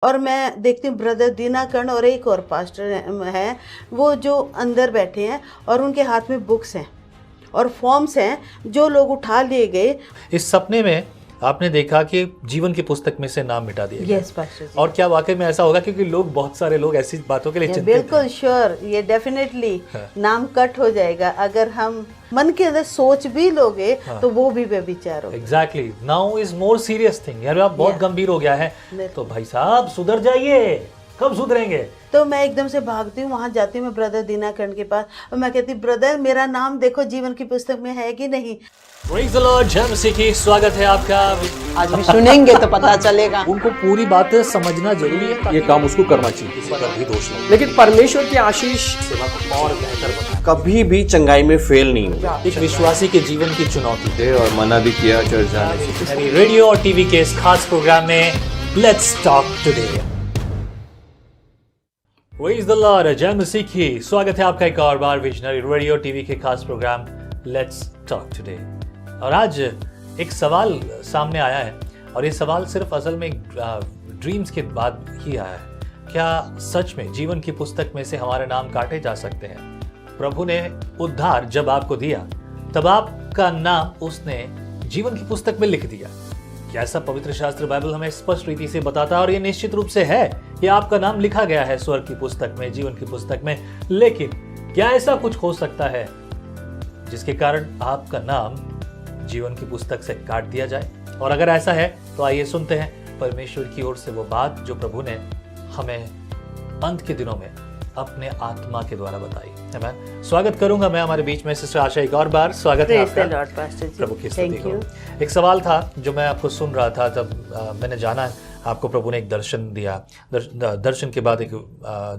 और मैं देखती हूँ ब्रदर दीनाकर्ण और एक और पास्टर हैं, वो जो अंदर बैठे हैं और उनके हाथ में बुक्स हैं और फॉर्म्स हैं जो लोग उठा लिए गए। इस सपने में आपने देखा कि जीवन की पुस्तक में से नाम मिटा दिए यस पास्टर जी। और क्या वाकई में ऐसा होगा? क्योंकि बहुत सारे लोग ऐसी बातों के लिए चिंतित हैं। बिल्कुल श्योर, ये डेफिनेटली नाम कट हो जाएगा। अगर हम मन के अंदर सोच भी लोगे तो वो भी व्यभिचार होगा। Exactly, now is more serious thing. यार आप बहुत गंभीर हो गया है, तो भाई साहब सुधर जाइए। कब सुधरेंगे? तो मैं एकदम से भागती हूँ, वहां जाती हूँ मैं ब्रदर दीनाकर्ण के पास और मैं कहती ब्रदर मेरा नाम देखो जीवन की पुस्तक में है कि नहीं। प्रेज़ द लॉर्ड, जय मसीह की। स्वागत है आपका। आज भी सुनेंगे तो पता चलेगा। उनको पूरी बात समझना जरूरी है, ये काम उसको करना चाहिए, किसी पर भी दोष नहीं। लेकिन परमेश्वर की आशीष सेवा को और बेहतर बनाए। कभी भी चंगाई में फेल नहीं होगा। एक विश्वासी के जीवन की चुनौती थे और मना भी किया चर्च जाने से। रेडियो और टीवी के इस खास प्रोग्राम में let's talk today. Praise the Lord, जय मसीह की। स्वागत है आपका एक और बार विजनरी रेडियो टीवी के खास प्रोग्राम लेट्स टॉक टुडे। और आज एक सवाल सामने आया है और ये सवाल सिर्फ असल में ड्रीम्स के बाद ही आया है। क्या सच में जीवन की पुस्तक में से हमारे नाम काटे जा सकते हैं? प्रभु ने उद्धार जब आपको दिया तब आपका नाम उसने जीवन की पुस्तक में लिख दिया। क्या ऐसा पवित्र शास्त्र बाइबल हमें स्पष्ट रीति से बताता है और ये निश्चित रूप से है कि आपका नाम लिखा गया है स्वर्ग की पुस्तक में, जीवन की पुस्तक में। लेकिन क्या ऐसा कुछ हो सकता है जिसके कारण आपका नाम जीवन की पुस्तक से काट दिया जाए? और अगर ऐसा है तो आइए सुनते हैं परमेश्वर की ओर से वो बात जो प्रभु ने हमें अंत के दिनों में अपने आत्मा के द्वारा बताई। आमीन। स्वागत करूंगा मैं हमारे बीच में सिस्टर आशा। एक और बार स्वागत है आपका प्रभु की स्तुति को। एक सवाल था जो मैं आपको सुन रहा था, तब मैंने जाना आपको प्रभु ने एक दर्शन दिया। दर्शन के बाद एक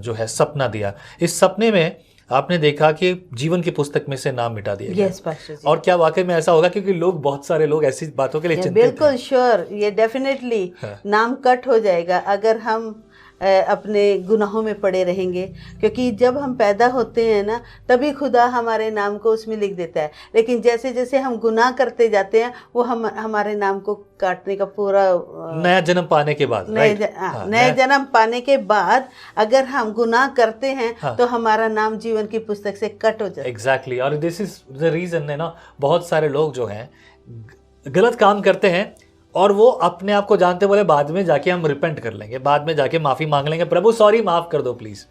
जो है सपना दिया। इस सपने में आपने देखा कि जीवन की पुस्तक में से नाम मिटा दिए यस पास्टर जी। और क्या वाकई में ऐसा होगा? क्योंकि बहुत सारे लोग ऐसी बातों के लिए चिंतित हैं। बिल्कुल श्योर, ये डेफिनेटली नाम कट हो जाएगा अगर हम अपने गुनाहों में पड़े रहेंगे। क्योंकि जब हम पैदा होते हैं ना तभी खुदा हमारे नाम को उसमें लिख देता है, लेकिन जैसे जैसे हम गुनाह करते जाते हैं वो हमारे नाम को काटने का पूरा नया जन्म पाने के बाद नए जन्म पाने के बाद अगर हम गुनाह करते हैं तो हमारा नाम जीवन की पुस्तक से कट हो जाए। एग्जैक्टली। और दिस इज द रीजन है ना, बहुत सारे लोग जो हैं गलत काम करते हैं और वो अपने आप को जानते बोले बाद में जाके हम रिपेंट कर लेंगे, बाद में जाके माफ़ी मांग लेंगे, प्रभु सॉरी माफ़ कर दो प्लीज़।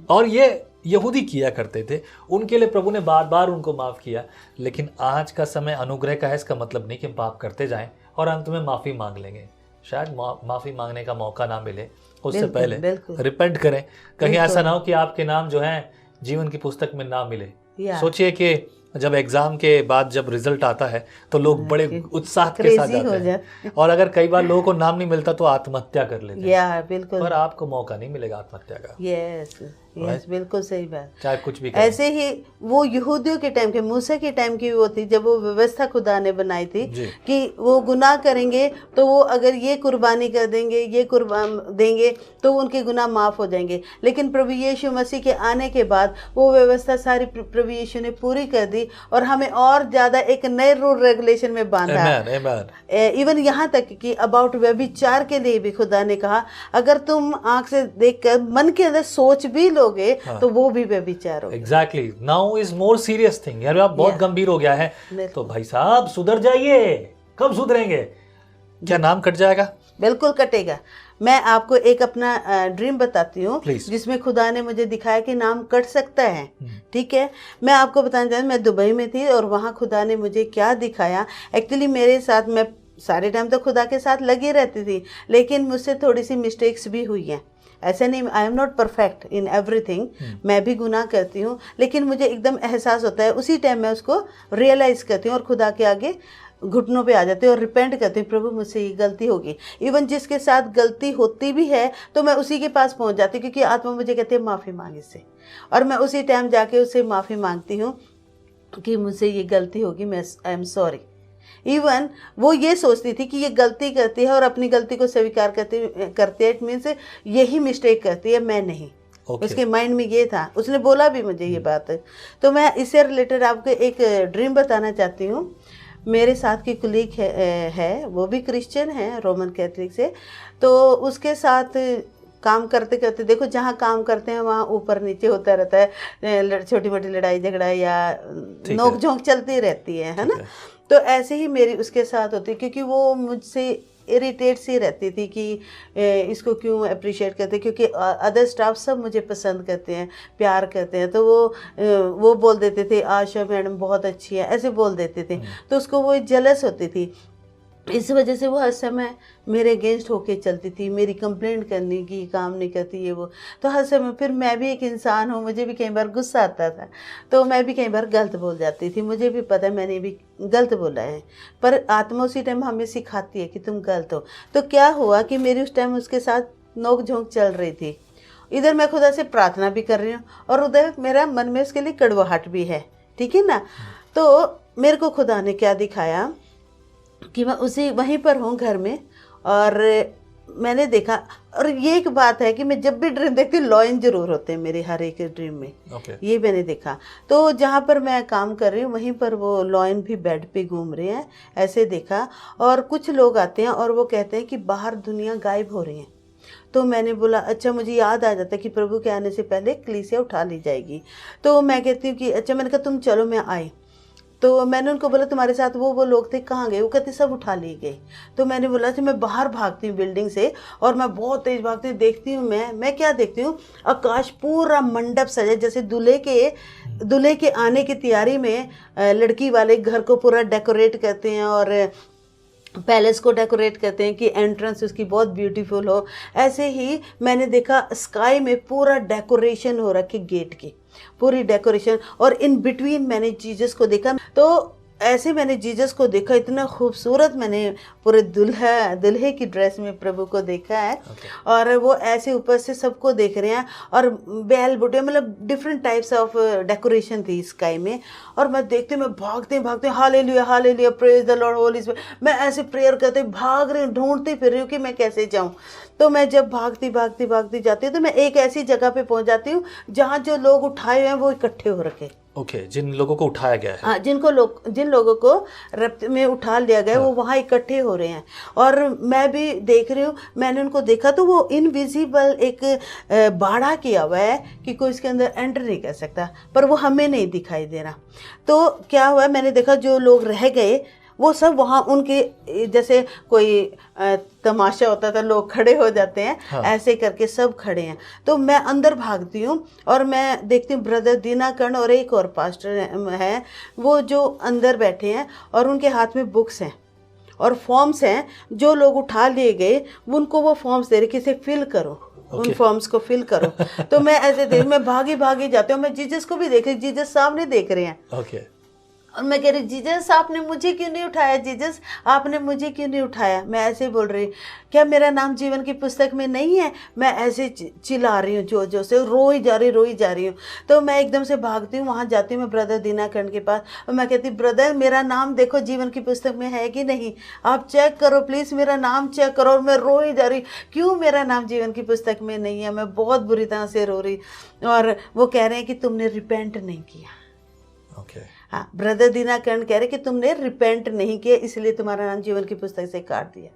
और ये यहूदी किया करते थे, उनके लिए प्रभु ने बार बार उनको माफ़ किया। लेकिन आज का समय अनुग्रह का है, इसका मतलब नहीं कि हम पाप करते जाएं और अंत में माफ़ी मांग लेंगे। शायद माफ़ी मांगने का मौका ना मिले, उससे पहले रिपेंट करें। कहीं ऐसा ना हो कि आपके नाम जो है जीवन की पुस्तक में ना मिले। सोचिए कि जब एग्जाम के बाद जब रिजल्ट आता है तो लोग बड़े उत्साह के साथ जाते हैं और अगर कई बार लोगों को नाम नहीं मिलता तो आत्महत्या कर लेते हैं। बिल्कुल। पर आपको मौका नहीं मिलेगा आत्महत्या का। यस बिल्कुल सही बात। चाहे कुछ भी ऐसे ही वो यहूदियों के टाइम के, मूसा के टाइम की वो थी जब वो व्यवस्था खुदा ने बनाई थी कि वो गुनाह करेंगे तो वो अगर ये कुर्बानी कर देंगे, ये कुर्बान देंगे तो उनके गुनाह माफ हो जाएंगे। लेकिन प्रभु यीशु मसीह के आने के बाद वो व्यवस्था सारी प्रभु यीशु ने पूरी कर दी और हमें और ज्यादा एक नए रूल रेगुलेशन में बांधा। इवन यहाँ तक कि अबाउट व्यभिचार के लिए भी खुदा ने कहा अगर तुम आंख से देखकर मन के अंदर सोच भी तो वो भी व्यभिचार होगा। Exactly, now is more serious thing. यार आप बहुत गंभीर हो गया है, तो भाई साहब सुधर जाइए। कब सुधरेंगे? क्या नाम कट जाएगा? बिल्कुल कटेगा। मैं आपको एक अपना ड्रीम बताती हूँ जिसमें खुदा ने मुझे दिखाया कि नाम कट सकता है। ठीक है, मैं आपको बताना चाहती हूँ, मैं दुबई में थी और वहाँ खुदा ने मुझे क्या दिखाया। एक्चुअली मेरे साथ, मैं सारे टाइम तो खुदा के साथ लगी रहती थी, लेकिन मुझसे थोड़ी सी मिस्टेक्स भी हुई हैं। ऐसे नहीं, I am not perfect in everything, मैं भी गुनाह करती हूँ, लेकिन मुझे एकदम एहसास होता है, उसी टाइम मैं उसको रियलाइज़ करती हूँ और खुदा के आगे घुटनों पे आ जाती हूँ और रिपेंट करती हूँ, प्रभु मुझसे ये गलती होगी। इवन जिसके साथ गलती होती भी है तो मैं उसी के पास पहुँच जाती हूँ क्योंकि आत्मा मुझे कहती है माफ़ी मांग इससे, और मैं उसी टाइम जाके उससे माफ़ी मांगती हूँ कि मुझसे ये गलती होगी, मैं आई एम सॉरी। इवन वो ये सोचती थी कि ये गलती करती है और अपनी गलती को स्वीकार करती है, इट मीन्स यही मिस्टेक करती है, मैं नहीं। उसके माइंड में ये था, उसने बोला भी मुझे ये बात। तो मैं इससे रिलेटेड आपको एक ड्रीम बताना चाहती हूँ। मेरे साथ की कुलीग है, वो भी क्रिश्चियन है, रोमन कैथलिक से। तो उसके साथ काम करते करते देखो, जहाँ काम करते हैं वहाँ ऊपर नीचे होता रहता है, छोटी मोटी लड़ाई झगड़ा या नोक झोंक चलती रहती है ना। तो ऐसे ही मेरी उसके साथ होती, क्योंकि वो मुझसे इरिटेट सी रहती थी कि इसको क्यों अप्रिशिएट करते, क्योंकि अदर स्टाफ सब मुझे पसंद करते हैं, प्यार करते हैं, तो वो बोल देते थे आशा मैडम बहुत अच्छी है, ऐसे बोल देते थे। तो उसको वो जलस होती थी, इस वजह से वो हर समय मेरे अगेंस्ट होके चलती थी, मेरी कंप्लेंट करने की, काम नहीं करती ये वो। तो हर समय फिर मैं भी एक इंसान हूँ, मुझे भी कई बार गुस्सा आता था, तो मैं भी कई बार गलत बोल जाती थी, मुझे भी पता है मैंने भी गलत बोला है, पर आत्मा उसी टाइम हमें सिखाती है कि तुम गलत हो। तो क्या हुआ कि मेरी उस टाइम उसके साथ नोक झोंक चल रही थी, इधर मैं खुदा से प्रार्थना भी कर रही हूँ और उधर मेरा मन में उसके लिए कड़वाहट भी है, ठीक है ना। तो मेरे को खुदा ने क्या दिखाया कि मैं उसी वहीं पर हूँ घर में, और मैंने देखा, और ये एक बात है कि मैं जब भी ड्रीम देखती हूँ लॉयन जरूर होते हैं मेरे हर एक ड्रीम में। ये मैंने देखा। तो जहाँ पर मैं काम कर रही हूँ वहीं पर वो लॉयन भी बेड पे घूम रहे हैं, ऐसे देखा। और कुछ लोग आते हैं और वो कहते हैं कि बाहर दुनिया गायब हो रही है। तो मैंने बोला अच्छा, मुझे याद आ जाता है कि प्रभु के आने से पहले कलीसिया उठा ली जाएगी। तो मैं कहती हूँ कि अच्छा, मैंने कहा तुम चलो, मैं आई। तो मैंने उनको बोला तुम्हारे साथ वो लोग थे, कहाँ गए? वो कहते सब उठा लिए गए। तो मैंने बोला कि मैं बाहर भागती हूँ बिल्डिंग से, और मैं बहुत तेज भागती हूँ, देखती हूँ मैं क्या देखती हूँ, आकाश पूरा मंडप सजा, जैसे दूल्हे के आने की तैयारी में लड़की वाले घर को पूरा डेकोरेट करते हैं और पैलेस को डेकोरेट करते हैं कि एंट्रेंस उसकी बहुत ब्यूटीफुल हो। ऐसे ही मैंने देखा स्काई में पूरा डेकोरेशन हो रखी, गेट की पूरी डेकोरेशन, और इन बिटवीन मैंने जीसस को देखा। तो ऐसे मैंने जीसस को देखा, इतना खूबसूरत, मैंने पूरे दुल्हे की ड्रेस में प्रभु को देखा है। और वो ऐसे ऊपर से सबको देख रहे हैं, और बैल बुटे, मतलब डिफरेंट टाइप्स ऑफ डेकोरेशन थी स्काई में। और मैं देखती हूँ, मैं भागते hallelujah hallelujah praise the Lord Holi spirit, मैं ऐसे प्रेयर करते भाग रही हूँ, ढूंढती फिर रही हूँ कि मैं कैसे जाऊँ। तो मैं जब भागती जाती हूँ तो मैं एक ऐसी जगह पे पहुँच जाती हूँ जहाँ जो लोग उठाए हुए हैं वो इकट्ठे हो रखे। जिन लोगों को उठाया गया है, हाँ, जिन लोगों को रक्त में उठा लिया गया, वो वहाँ इकट्ठे हो रहे हैं। और मैं भी देख रही हूँ, मैंने उनको देखा तो वो इनविजिबल एक बाड़ा किया हुआ है कि कोई इसके अंदर एंटर नहीं कर सकता, पर वो हमें नहीं दिखाई दे रहा। तो क्या हुआ, मैंने देखा जो लोग रह गए वो सब वहाँ उनके, जैसे कोई तमाशा होता था, लोग खड़े हो जाते हैं, हाँ। ऐसे करके सब खड़े हैं। तो मैं अंदर भागती हूँ और मैं देखती हूँ ब्रदर दीनाकरण और एक और पास्टर है, वो जो अंदर बैठे हैं और उनके हाथ में बुक्स हैं और फॉर्म्स हैं। जो लोग उठा लिए गए उनको वो फॉर्म्स दे रहे कि इसे फिल करो, उन फॉर्म्स को फिल करो। तो मैं ऐसे मैं भागी जाती हूँ। मैं जीसस को भी देख रही, जीसस सामने देख रहे हैं। और मैं कह रही जीसस आपने मुझे क्यों नहीं उठाया, जीसस आपने मुझे क्यों नहीं उठाया। मैं ऐसे बोल रही, क्या मेरा नाम जीवन की पुस्तक में नहीं है? मैं ऐसे चिल्ला रही हूँ, जो से रोई जा रही हूँ। तो मैं एकदम से भागती हूँ, वहाँ जाती हूँ मैं ब्रदर दीनाकरण के पास, और मैं कहती ब्रदर मेरा नाम देखो जीवन की पुस्तक में है कि नहीं, आप चेक करो प्लीज़, मेरा नाम चेक करो। और मैं रोई जा रही, क्यों मेरा नाम जीवन की पुस्तक में नहीं है? मैं बहुत बुरी तरह से रो रही। और वो कह रहे हैं कि तुमने रिपेंट नहीं किया। हाँ, ब्रदर दीनाकरण कह रहे कि तुमने रिपेंट नहीं किया, इसलिए तुम्हारा नाम जीवन की पुस्तक से काट दिया।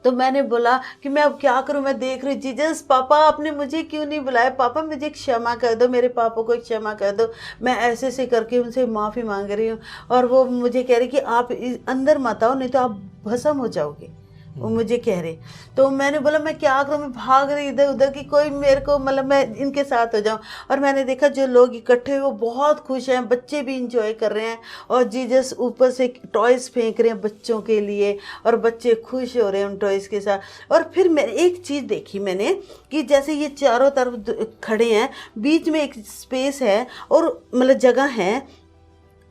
तो मैंने बोला कि मैं अब क्या करूं, मैं देख रही जीसस पापा आपने मुझे क्यों नहीं बुलाया, पापा मुझे क्षमा कर दो, मेरे पापा को क्षमा कर दो। मैं ऐसे करके उनसे माफ़ी मांग रही हूँ, और वो मुझे कह रहे कि आप अंदर मत आओ नहीं तो आप भस्म हो जाओगे, वो मुझे कह रहे। तो मैंने बोला मैं क्या करूँ, मैं भाग रही इधर उधर कि कोई मेरे को, मतलब मैं इनके साथ हो जाऊँ। और मैंने देखा जो लोग इकट्ठे वो बहुत खुश हैं, बच्चे भी इंजॉय कर रहे हैं, और जीसस ऊपर से टॉयज़ फेंक रहे हैं बच्चों के लिए, और बच्चे खुश हो रहे हैं उन टॉयज़ के साथ। और फिर मैं एक चीज़ देखी मैंने कि जैसे ये चारों तरफ खड़े हैं, बीच में एक स्पेस है और मतलब जगह है,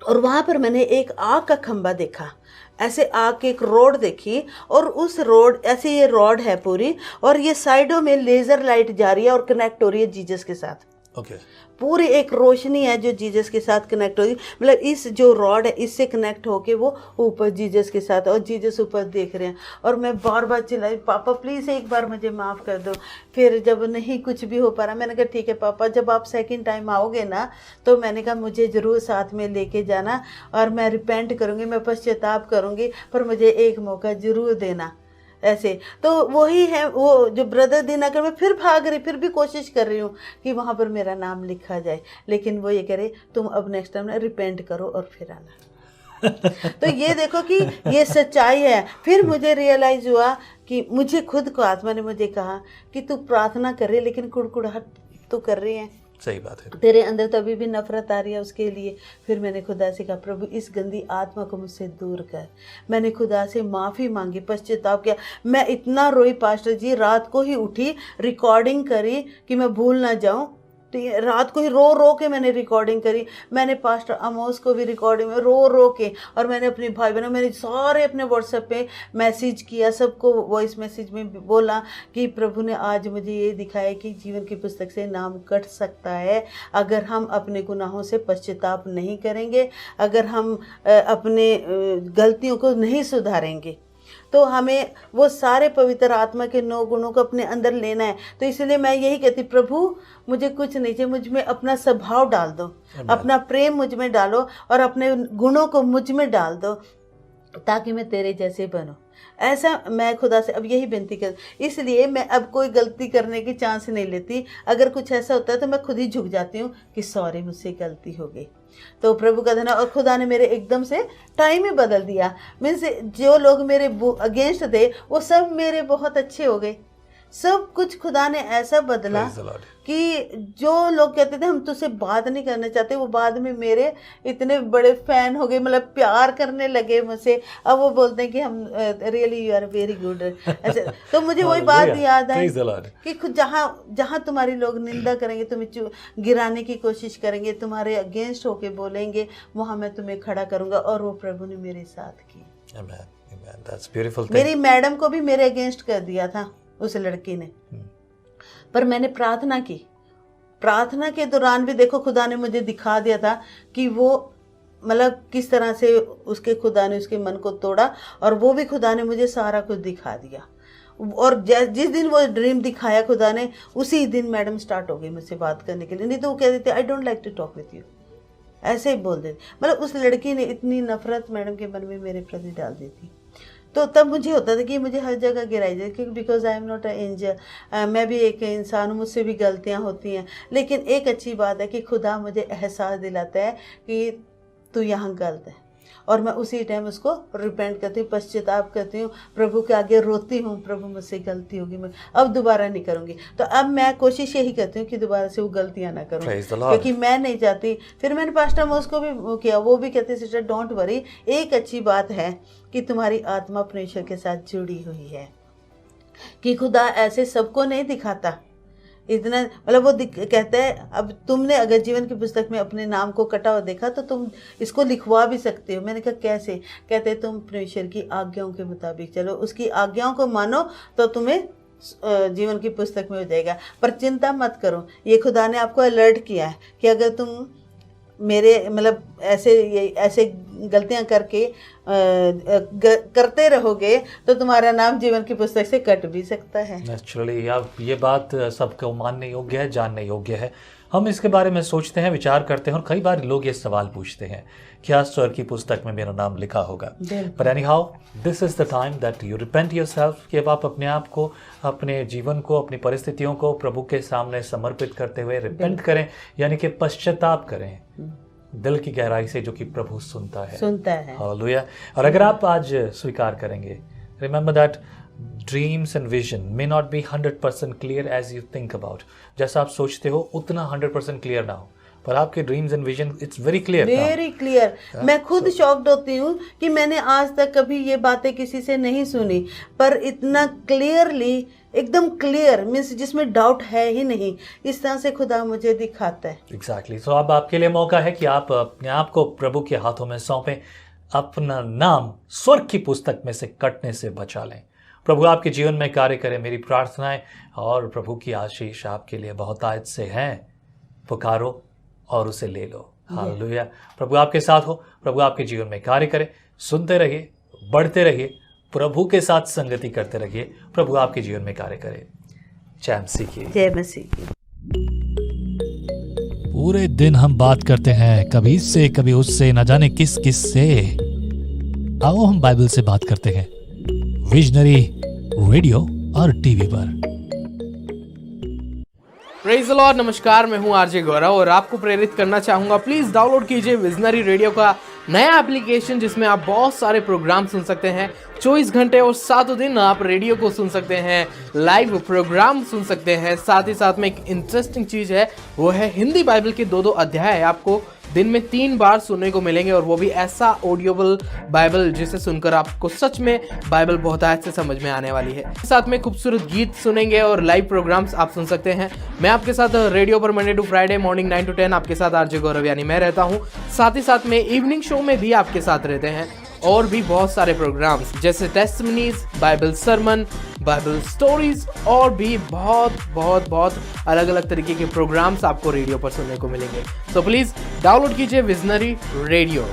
और वहाँ पर मैंने एक आग का खंबा देखा, ऐसे आग की एक रोड देखी, और उस रोड ऐसे ये रोड है पूरी, और ये साइडों में लेज़र लाइट जा रही है और कनेक्ट हो रही है जीसस के साथ। पूरी एक रोशनी है जो जीसस के साथ कनेक्ट हो रही, मतलब इस जो रॉड है इससे कनेक्ट होके वो ऊपर जीसस के साथ, और जीसस ऊपर देख रहे हैं। और मैं बार बार चिल्लाई पापा प्लीज़ एक बार मुझे माफ़ कर दो। फिर जब नहीं कुछ भी हो पा रहा, मैंने कहा ठीक है पापा, जब आप सेकंड टाइम आओगे ना तो मैंने कहा मुझे ज़रूर साथ में लेके जाना, और मैं रिपेंट करूँगी, मैं पश्चाताप करूँगी, पर मुझे एक मौका ज़रूर देना। ऐसे। तो वही है वो जो ब्रदर दिनाकर, मैं फिर भाग रही, फिर भी कोशिश कर रही हूँ कि वहाँ पर मेरा नाम लिखा जाए, लेकिन वो ये कह रहे तुम अब नेक्स्ट टाइम रिपेंट करो और फिर आना। तो ये देखो कि ये सच्चाई है। फिर मुझे रियलाइज हुआ कि मुझे खुद को आत्मा ने मुझे कहा कि तू प्रार्थना कर रही है लेकिन कुड़कुड़ाहट तो कर रही है, सही बात है, तेरे अंदर तो अभी भी नफरत आ रही है उसके लिए। फिर मैंने खुदा से कहा प्रभु इस गंदी आत्मा को मुझसे दूर कर। मैंने खुदा से माफ़ी मांगी, पश्चाताप किया। मैं इतना रोई पास्टर जी, रात को ही उठी, रिकॉर्डिंग करी कि मैं भूल ना जाऊं। तो ये रात को ही रो रो के मैंने रिकॉर्डिंग करी। मैंने पास्टर अमोस को भी रिकॉर्डिंग में रो रो के, और मैंने अपने भाई बहनों, मैंने सारे अपने व्हाट्सएप पे मैसेज किया, सबको वॉइस मैसेज में बोला कि प्रभु ने आज मुझे ये दिखाया कि जीवन की पुस्तक से नाम कट सकता है अगर हम अपने गुनाहों से पश्चाताप नहीं करेंगे, अगर हम अपने गलतियों को नहीं सुधारेंगे। तो हमें वो सारे पवित्र आत्मा के 9 गुणों को अपने अंदर लेना है। तो इसलिए मैं यही कहती, प्रभु मुझे कुछ नहीं चाहिए, मुझ में अपना स्वभाव डाल दो, अपना प्रेम मुझ में डालो और अपने गुणों को मुझ में डाल दो ताकि मैं तेरे जैसे बनूं। ऐसा मैं खुदा से अब यही विनती कर, इसलिए मैं अब कोई गलती करने की चांस नहीं लेती। अगर कुछ ऐसा होता है तो मैं खुद ही झुक जाती हूँ कि सॉरी मुझसे गलती हो गई। तो प्रभु का धन्यवाद। और खुदा ने मेरे एकदम से टाइम ही बदल दिया। मीन्स जो लोग मेरे अगेंस्ट थे वो सब मेरे बहुत अच्छे हो गए। सब कुछ खुदा ने ऐसा बदला कि जो लोग कहते थे हम तुझसे बात नहीं करना चाहते, वो बाद में मेरे इतने बड़े फैन हो गए, मतलब प्यार करने लगे मुझसे। अब वो बोलते हैं कि हम really you are very good ऐसे। तो मुझे वही बात याद आई कि खुद जहाँ तुम्हारी लोग निंदा करेंगे, तुम्हें गिराने की कोशिश करेंगे, तुम्हारे अगेंस्ट होके बोलेंगे, वहाँ मैं तुम्हें खड़ा करूँगा। और वो प्रभु ने मेरे साथ की। That's beautiful thing. मेरी मैडम को भी मेरे अगेंस्ट कर दिया था उस लड़की ने, पर मैंने प्रार्थना की। प्रार्थना के दौरान भी देखो खुदा ने मुझे दिखा दिया था कि वो मतलब किस तरह से उसके खुदा ने उसके मन को तोड़ा, और वो भी खुदा ने मुझे सारा कुछ दिखा दिया। और जिस दिन वो ड्रीम दिखाया खुदा ने, उसी दिन मैडम स्टार्ट हो गई मुझसे बात करने के लिए। नहीं तो वो कह देते I don't like to talk with you, ऐसे ही बोल देते। मतलब उस लड़की ने इतनी नफरत मैडम के मन में मेरे प्रति डाल दी थी। तो तब मुझे होता था कि मुझे हर जगह गिराई जाए, क्योंकि because I am not a angel, मैं भी एक इंसान हूँ, मुझसे भी गलतियाँ होती हैं। लेकिन एक अच्छी बात है कि खुदा मुझे एहसास दिलाता है कि तू यहाँ गलत है, और मैं उसी टाइम उसको रिपेंट करती हूँ, पश्चाताप करती हूँ, प्रभु के आगे रोती हूँ, प्रभु मुझसे गलती होगी, मैं अब दोबारा नहीं करूँगी। तो अब मैं कोशिश यही करती हूँ कि दोबारा से वो गलतियाँ ना करूँ, क्योंकि मैं नहीं चाहती। फिर मैंने पास्टर मोस को भी किया, वो भी कहते सिस्टर डोंट वरी, एक अच्छी बात है कि तुम्हारी आत्मा परमेश्वर के साथ जुड़ी हुई है, कि खुदा ऐसे सबको नहीं दिखाता इतना। मतलब वो कहता है अब तुमने अगर जीवन की पुस्तक में अपने नाम को कटा हुआ देखा तो तुम इसको लिखवा भी सकते हो। मैंने कहा कैसे? कहते तुम परमेश्वर की आज्ञाओं के मुताबिक चलो, उसकी आज्ञाओं को मानो तो तुम्हें जीवन की पुस्तक में हो जाएगा। पर चिंता मत करो, ये खुदा ने आपको अलर्ट किया है कि अगर तुम मेरे मतलब ऐसे गलतियां करके करते रहोगे तो तुम्हारा नाम जीवन की पुस्तक से कट भी सकता है। नेचुरली अब ये बात सबको मानने योग्य है, जानने योग्य है। हम इसके बारे में सोचते हैं, विचार करते हैं, और कई बार लोग ये सवाल पूछते हैं क्या स्वर की पुस्तक में मेरा नाम लिखा होगा। But any how this is the time that you repent yourself, कि अब आप अपने आप को, अपने जीवन को, अपनी परिस्थितियों को प्रभु के सामने समर्पित करते हुए रिपेंट करें, यानी कि पश्चाताप करें दिल की गहराई से, जो कि प्रभु सुनता है। हालेलुया। और अगर आप आज स्वीकार करेंगे, remember that dreams and vision may not be 100% clear as you think about. जैसा आप सोचते हो उतना 100% क्लियर ना हो, पर आपके dreams and vision it's very clear, very clear. मैं खुद शॉक्ड होती हूँ कि मैंने आज तक कभी ये बातें किसी से नहीं सुनी, पर इतना क्लियरली, एकदम क्लियर, मीन्स जिसमें डाउट है ही नहीं, इस तरह से खुदा मुझे दिखाता है। एग्जैक्टली। सो अब आपके लिए मौका है कि आप अपने आप को प्रभु के हाथों में सौंपें, अपना नाम स्वर्ग की पुस्तक में से कटने से बचा लें। प्रभु आपके जीवन में कार्य करें, मेरी प्रार्थनाएं और प्रभु की आशीष आपके लिए बहुतायत से हैं। पुकारो और उसे ले लो। हालेलुया। प्रभु आपके साथ हो, प्रभु आपके जीवन में कार्य करे। सुनते रहिए, बढ़ते रहिए, प्रभु के साथ संगति करते रहिए, प्रभु आपके जीवन में कार्य करे। जय मसीह की। जय मसीह की। पूरे दिन हम बात करते हैं, कभी इससे कभी उससे, न जाने किस किस से। आओ हम बाइबल से बात करते हैं। विजनरी रेडियो और टीवी पर। प्रेज़ द लॉर्ड, नमस्कार, मैं हूं आरजे गौरव और आपको प्रेरित करना चाहूंगा, प्लीज डाउनलोड कीजिए विजनरी रेडियो का नया एप्लीकेशन जिसमें आप बहुत सारे प्रोग्राम सुन सकते हैं। 24 घंटे और 7 दिन आप रेडियो को सुन सकते हैं, लाइव प्रोग्राम सुन सकते हैं। साथ ही साथ में एक इंटरेस्टिंग चीज है, वो है हिंदी बाइबल के 2 अध्याय आपको दिन में 3 बार सुनने को मिलेंगे, और वो भी ऐसा ऑडियोबल बाइबल जिसे सुनकर आपको सच में बाइबल बहुत अच्छे से समझ में आने वाली है। साथ में खूबसूरत गीत सुनेंगे और लाइव प्रोग्राम्स आप सुन सकते हैं। मैं आपके साथ रेडियो पर Monday to Friday morning 9 to 10 आपके साथ आरजे गौरव यानी मैं रहता हूँ। साथ ही साथ में इवनिंग शो में भी आपके साथ रहते हैं, और भी बहुत सारे प्रोग्राम्स जैसे testimonies, Bible sermon, Bible stories और भी बहुत अलग अलग तरीके के प्रोग्राम्स आपको रेडियो पर सुनने को मिलेंगे। तो प्लीज डाउनलोड कीजिए विजनरी रेडियो।